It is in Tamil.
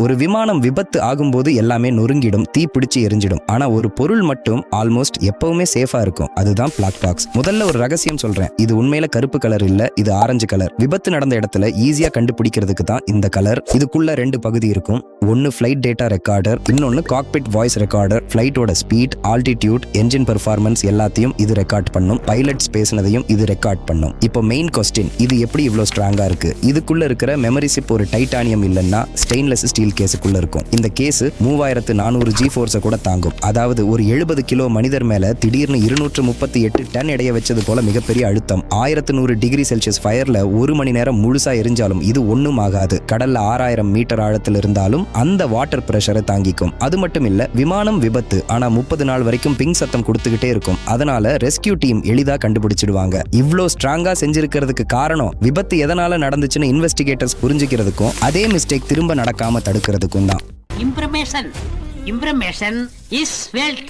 ஒரு விமானம் விபத்து ஆகும்போது எல்லாமே நொறுங்கிடும், தீ பிடிச்சு எரிஞ்சிடும். ஆனா ஒரு பொருள் மட்டும் ஆல்மோஸ்ட் எப்பவுமே சேஃபா இருக்கும். அதுதான் பிளாக் பாக்ஸ். முதல்ல ஒரு ரகசியம் சொல்றேன். இது உண்மையில கருப்பு கலர் இல்ல, இது ஆரஞ்சு கலர். விபத்து நடந்த இடத்துல ஈஸியா கண்டுபிடிக்கிறதுக்கு தான் இந்த கலர். இதுக்குள்ள 2 பகுதி இருக்கும். ஒன்னு ஃபிளைட் டேட்டா ரெக்கார்டர், இன்னொன்னு காக்பிட் வாய்ஸ் ரெக்கார்டர். ஃபிளைட்டோட ஸ்பீட், ஆல்டிடியூட், என்ஜின் பெர்ஃபார்மன்ஸ் எல்லாத்தையும் இது ரெக்கார்ட் பண்ணும். பைலட்ஸ் பேசினதையும் இது ரெக்கார்ட் பண்ணும். இப்போ மெயின் கொஸ்டின், இது எப்படி இவ்வளவு ஸ்ட்ராங்கா இருக்கு? இதுக்குள்ள இருக்கிற மெமரி சிப் ஒரு டைட்டானியம் இல்லைன்னா ஸ்டெயின்லெஸ் ஸ்டீல் கேஸுக்குள்ள இருக்கும். இந்த கேஸ் 3400 ஜி ஃபோர்ஸை கூட தாங்கும். அதாவது ஒரு 70 கிலோ மனிதர் மேல திடீர்னு 238 டன் எடைய வச்சது போல மிகப்பெரிய அழுத்தம். 1100 டிகிரி செல்சியஸ் ஃபயர்ல 1 மணி நேரம் முழுசா எரிஞ்சாலும் இது ஒண்ணும் ஆகாது. கடல்ல 6000 மீட்டர் ஆழத்தில் இருந்தாலும் அந்த வாட்டர் பிரஷரை தாங்கிக்கும். அது மட்டும் இல்ல, விமானம் விபத்து ஆனா 30 நாள் வரைக்கும் பிங் சத்தம் கொடுத்துக்கிட்டே இருக்கும். அதனால ரெஸ்கியூ டீம் எளிதா கண்டுபிடிச்சிடுவாங்க. இவ்ளோ ஸ்ட்ராங்கா செஞ்சிருக்கிறதுக்கு காரணம் விபத்து எதனால நடந்துச்சுன்னு இன்வெஸ்டிகேட்டர்ஸ் புரிஞ்சுக்கிறதுக்கும் அதே மிஸ்டேக் திரும்ப நடக்காம தடுக்கிறதுக்கும் தான். Information is wealth.